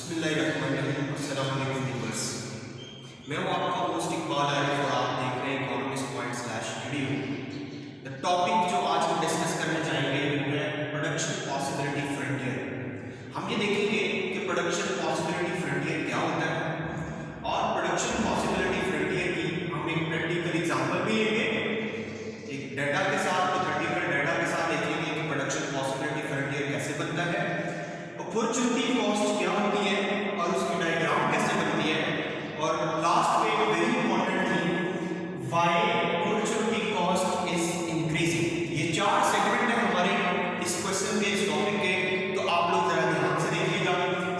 अस्सलामुअलैकुम व्यूअर्स, मैं हूं आपका होस्ट इकबाल आरिफ और आप देख रहे हैं इकोनॉमिस्ट पॉइंट/वीडियो। द टॉपिक जो आज हम डिस्कस करने जाएंगे वो है प्रोडक्शन पॉसिबिलिटी फ्रंटियर। हम ये देखेंगे कि प्रोडक्शन पॉसिबिलिटी फ्रंटियर क्या होता है और प्रोडक्शन पॉसिबिलिटी फ्रंटियर की हम एक प्रैक्टिकल एग्जांपल भी लेंगे, एक डाटा के साथ, थ्योरेटिकल डाटा के साथ देखेंगे कि प्रोडक्शन पॉसिबिलिटी फ्रंटियर कैसे बनता है, अपॉर्चुनिटी कॉस्ट क्या होती है और उसकी डायग्राम कैसे बनती है, और लास्ट में एक very important thing, why opportunity cost is increasing. ये चार सेगमेंट है हमारे इस क्वेश्चन के, इस टॉपिक के, तो आप लोग जरा ध्यान से देखिएगा।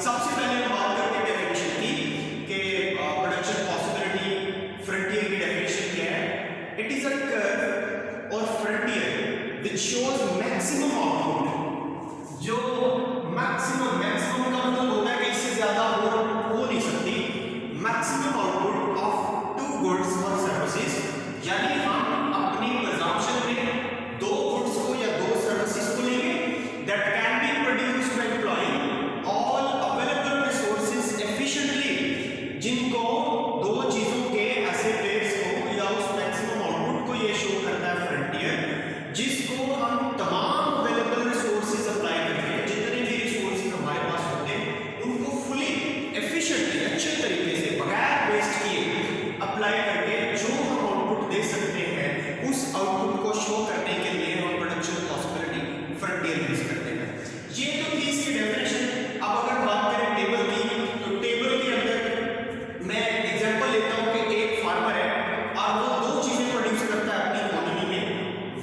सबसे पहले हम बात करते हैं डेफिनेशन की कि प्रोडक्शन पॉसिबिलिटी फ्रंटियर की डेफिनेशन क्या है। इट इज अ कर्व और frontier which shows maximum output, जो मैक्सिमम का मतलब होता है कि इससे ज्यादा हो नहीं सकती, maximum output of two goods और सर्विसेज। यानी हम अपनी प्रिजम्पशन में दो गुड्स को या दो सर्विसेज को लेंगे that can be produced by employing all available resources efficiently, जिनको दो चीजों के ऐसे पेयर्स को या उस मैक्सिमम आउटपुट को ये शो करता है फ्रंटियर, जिसको हम तमाम अवेलेबल रिसोर्सेज अप्लाई करके एफिशिएंटली अच्छे तरीके से बगैर वेस्ट किए अप्लाई करके जो हम आउटपुट दे सकते हैं उस आउटपुट को शो करने के लिए हम प्रोडक्शन पॉसिबिलिटी फ्रंटियर यूज करते हैं। ये तो थी इसकी डेफिनेशन। अब अगर बात करें टेबल की, तो टेबल के अंदर मैं एग्जांपल लेता हूं कि एक फार्मर है और वो दो चीजें प्रोड्यूस करता है अपनी इकोनॉमी में,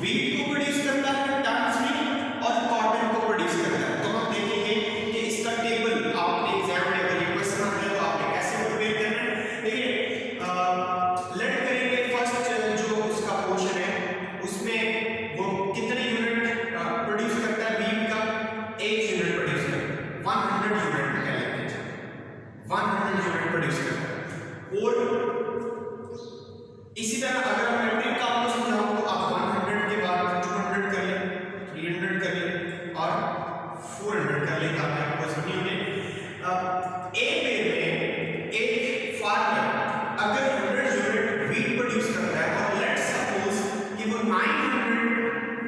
व्हीट को प्रोड्यूस करता है टन्स में और कॉटन को प्रोड्यूस करता है। तो हम देखेंगे कि इसका टेबल आपने एग्जाम में और इसी तरह अगर मैं मेट्रिक का आपको समझाऊं तो आप 100 के बाद 200 कर लें, 300 कर लें और 400 कर लें, ताकि आपको समझ में ए पेड़ में एक फार्मर अगर 100 यूनिट व्हीट प्रोड्यूस करता है और लेट्स सपोज कि वो 900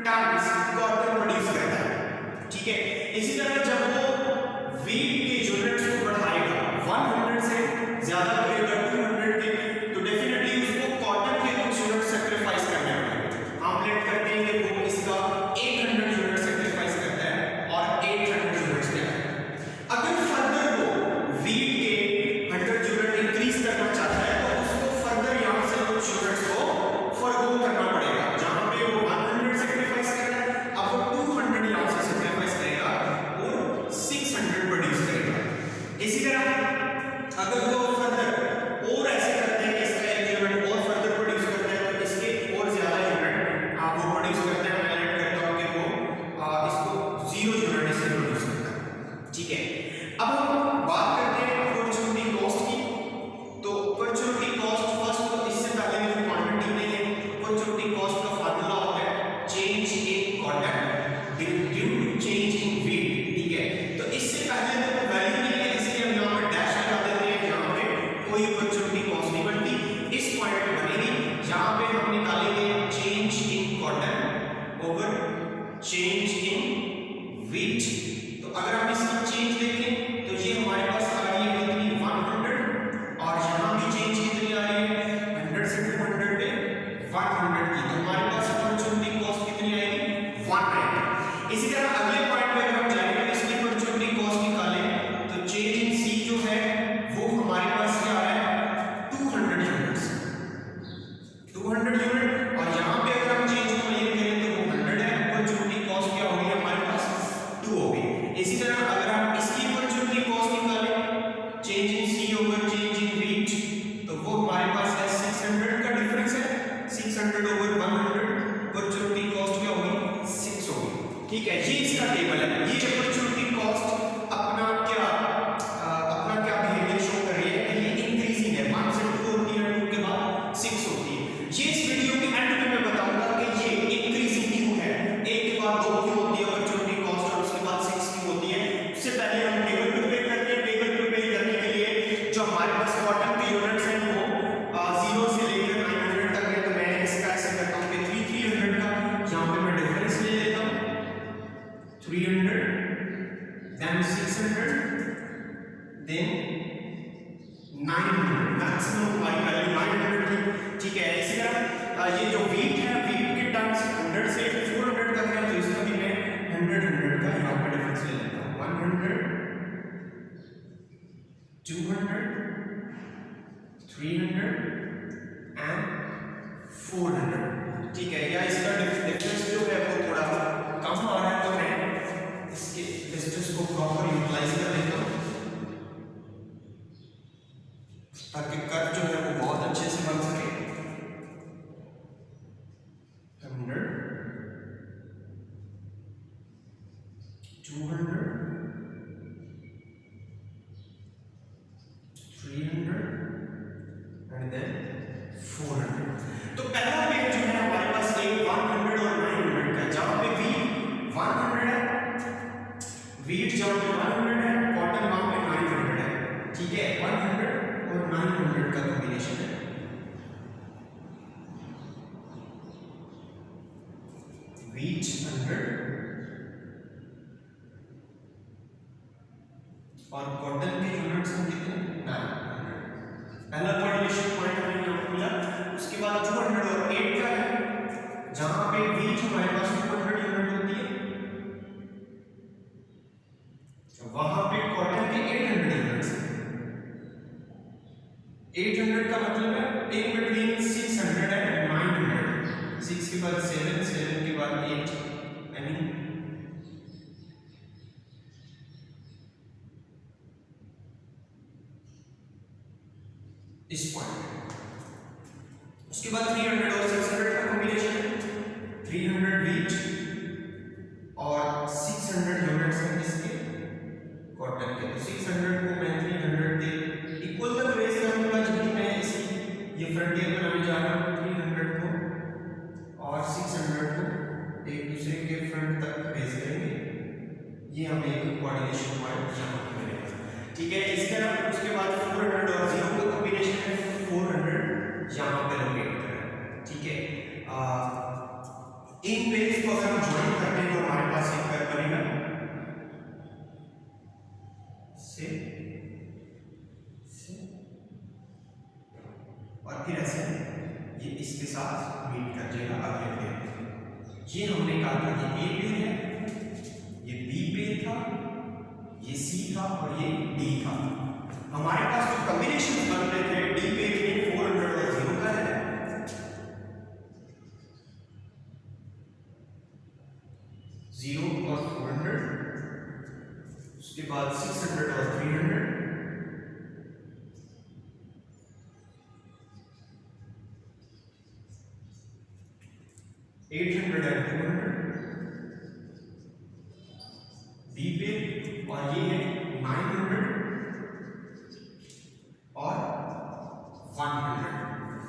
टन्स कॉटन प्रोड्यूस करता है, ठीक है। इसी तरह जब वो व्हीट के यूनिट्स को बढ़ाएगा 100 से ज्यादा करेगा 200 के, तो डेफिनेटली उसको कॉटन के कुछ यूनिट सैक्रिफाइस करने पड़ेंगे। हम लेट करते हैं कि वो इसका 800 यूनिट सैक्रिफाइस करता है और 800 यूनिट्स ले आता है। अगर फर्दर वो व्हीट के 100 यूनिट इंक्रीज करना चाहता है तो उसको फर्दर यहां से कुछ यूनिट्स को फॉरगो करना पड़ेगा। जहां पे वो 100 सैक्रिफाइस कर रहा है, अब वो 200 यहां से सैक्रिफाइस करेगा और 600 प्रोड्यूस करेगा। इसी तरह अगर वो फर्दर और ऐसे करते हैं कि इसका एक यूनिट और फर्दर प्रोड्यूस करते हैं तो इसके और ज्यादा यूनिट वो प्रोड्यूस करते हैं। मैं लेट करता हूं कि वो इसको 0 यूनिट इससे प्रोड्यूस करता है, ठीक है। अब हम बात करते हैं अपॉर्चुनिटी कॉस्ट की। तो अपॉर्चुनिटी कॉस्ट फर्स्ट, तो इससे पहले भी क्वांटिटी नहीं है, अपॉर्चुनिटी कॉस्ट का फार्मूला होता है change in cotton due to change in wheat, ठीक है। तो इससे पहले तो वैल्यू नहीं है, इसलिए हम यहां पर डैश लगा देते हैं, यहां पे कोई अपॉर्चुनिटी कॉस्ट नहीं बनती। इस पॉइंट पे बनेगी जहां पे हम निकालेंगे change in cotton over change in wheat. तो अगर हम इसका चेंज देखें तो ये हमारे पास आ रही है कितनी 100 और यहां भी चेंज कितनी आ रही है 100 से 200 पे 100 की, तो हमारे पास अपॉर्चुनिटी कॉस्ट कितनी आएगी 190। इसी तरह अगले पॉइंट पे अगर हम जाएंगे तो इसकी अपॉर्चुनिटी कॉस्ट निकालें तो चेंज इन सी जो है वो हमारे पास क्या है 200 यूनिट्स, 200 यूनिट, और यहां पे अगर हम चेंज को ये करें तो वो 100 है। अपॉर्चुनिटी कॉस्ट क्या होगी हमारे पास 2 होगी। इसी तरह अगर हम इसकी अपॉर्चुनिटी कॉस्ट निकालें change in C over change in wheat तो वो हमारे पास है 600 का डिफरेंस है, 600 ओवर 100, अपॉर्चुनिटी कॉस्ट क्या होगी 6 होगी, ठीक है। ये इसका टेबल है। ये अपॉर्चुनिटी कॉस्ट अपना क्या बिहेवियर शो कर रही है कि ये इंक्रीजिंग है, 1 से 2 होती है, 2 के बाद 6 होती है। ये इस वीडियो के एंड में मैं बताऊंगा कि ये इंक्रीजिंग क्यों है, 1 के बाद 2 क्यों होती है अपॉर्चुनिटी कॉस्ट और उसके बाद 6 क्यों होती है। 300, then 600, then 900, मैक्सिमम हमारी वैल्यू 900 थी। ठीक है, इसी तरह ये जो वीट है, वीट के टर्म्स 100 से 400 तक है, तो इसका भी मैं 100 का यहाँ पर डिफरेंस ले लेता हूँ। 100, 200, 300 एंड 400। ठीक है, या इसका डिफरेंस जो है वो थोड़ा कम आ रहा है, तो मैं इसके डिस्टेंस को प्रॉपर यूटिलाइज कर लेता हूँ ताकि कर्व जो है वो बहुत अच्छे से बन सके। 100, 200, 300 एंड देन 400। तो पहला पेज जो है हमारे पास एक 100 और 900 का, जहां पे वीट 100 है, वीट जहां पे 100 है, कॉटन वहां पे 900 है। ठीक है, 100 और 900 का कॉम्बिनेशन है। वीट 100 और कॉटन के यूनिट्स हम कितने 900। पहला कोऑर्डिनेशन पॉइंट हमें यहाँ पे मिला। उसके बाद 200 और 8 का है, जहां पे वीट हमारे पास 200 यूनिट होती है, वहां पे कॉटन के 800 यूनिट्स। 800 का मतलब है इन बिटवीन 600 एंड 900। 6 के बाद 7, 7 के बाद 8, यानी इस पॉइंट। उसके बाद 300 और 600 का कॉम्बिनेशन है। 300 वीट और 600 यूनिट्स हैं किसके, कॉटन के। तो 600 को मैं 300 के इक्वल तक रेस करूंगा, जब भी मैं इसकी ये फ्रंटियर बनाने जा रहा हूँ। 300 को और 600 को एक दूसरे के फ्रंट तक रेस करेंगे। ये हमें एक कोऑर्डिनेशन पॉइंट यहाँ पे मिलेगा। ठीक है, इस तरह उसके बाद 400 और 0 का कॉम्बिनेशन है। 400 यहाँ पे लोकेट करें। ठीक है, इन पेज को अगर हम ज्वाइन करते हैं तो हमारे पास एक कर्व बनेगा से और फिर ऐसे ये इसके साथ मीट कर जाएगा अगले पेज। ये हमने कहा था ये ए पेज है, ये बी पेज था, ये सी था और ये डी था। हमारे पास जो कॉम्बिनेशन बन रहे थे डी पेज में 400 और 0 का है, 0 और 400, उसके बाद 600 और 300, 800 एंड 200 डी पे, और ये है 900 और 100।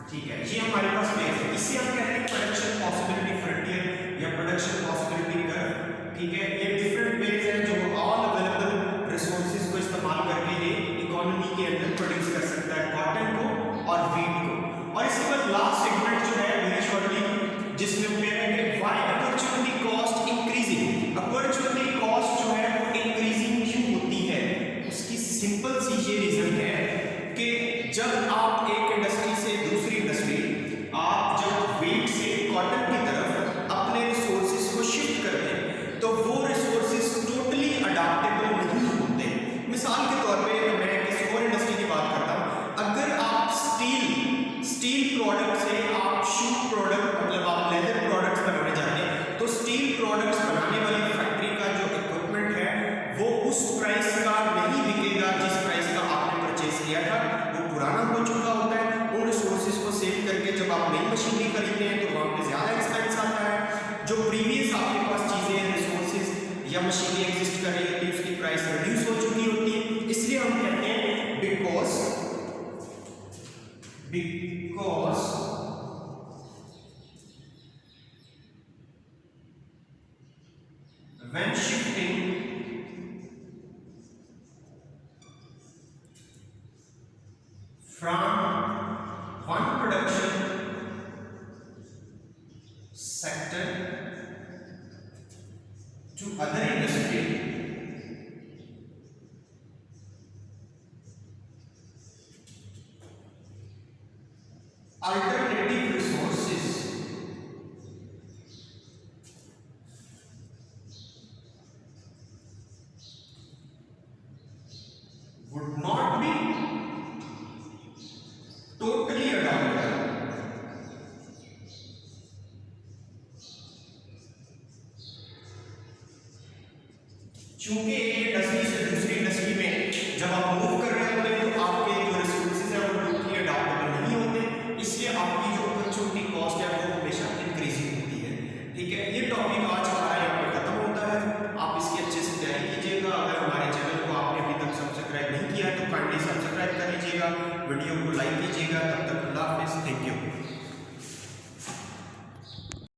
ठीक है, ये हमारे पास पेज है। इसे हम कहते हैं प्रोडक्शन पॉसिबिलिटी फ्रंटियर या प्रोडक्शन पॉसिबिलिटी कर्व। ठीक है, ये डिफरेंट पेज है जो ऑल अवेलेबल रिसोर्सेज को इस्तेमाल करके ये इकोनॉमी के अंदर प्रोड्यूस कर सकता है, कॉटन को और वीट को। और इसके बाद लास्ट सेगमेंट जो है वेरी शॉर्टली, जिसमें हम कह रहे हैं कि why opportunity cost increasing. Opportunity cost जो है वो इंक्रीजिंग क्यों होती है, उसकी सिंपल सी ये रीजन है कि जब आप एक इंडस्ट्री से दूसरी इंडस्ट्री, आप जब वीट से कॉटन की तरफ अपने रिसोर्सेज को शिफ्ट करते हैं तो वो रिसोर्सेज टोटली अडॉप्टेबल नहीं होते। मिसाल के तौर पे मैं किसी और इंडस्ट्री की बात करता हूँ, अगर आप स्टील प्रोडक्ट से आप शू प्रोडक्ट मतलब आप लेदर प्रोडक्ट्स बनाने जाते हैं, तो स्टील प्रोडक्ट्स बनाने वाली फैक्ट्री का जो इक्विपमेंट है वो उस प्राइस का नहीं बिकेगा जिस प्राइस का आपने परचेज किया था, वो पुराना हो चुका होता है। उन रिसोर्सेज को सेव करके जब आप नई मशीनरी खरीदते हैं तो वहाँ पे ज़्यादा एक्सपेंस आता है। जो प्रीवियस आपके पास चीज़ें रिसोर्सेज या मशीनें एग्जिस्ट कर रही होती है उसकी प्राइस रिड्यूस हो चुकी होती है। इसलिए हम कहते हैं because when shifting from one production sector to other industry, क्योंकि एक इंडस्ट्री से दूसरी इंडस्ट्री में जब आप मूव कर रहे होते हैं तो आपके जो रिसोर्सेज है वो टोटली अडॉप्टेबल नहीं होते, इसलिए आपकी जो अपॉर्चुनिटी कॉस्ट है वो हमेशा इंक्रीजिंग होती है। ठीक है, ये टॉपिक आज हमारा यहाँ पर खत्म होता है। आप इसकी अच्छे से तैयारी कीजिएगा। अगर हमारे चैनल को आपने अभी तक सब्सक्राइब नहीं किया तो काइंडली सब्सक्राइब कर लीजिएगा, वीडियो को लाइक कीजिएगा। तब तक अल्लाह हाफिज़, थैंक यू।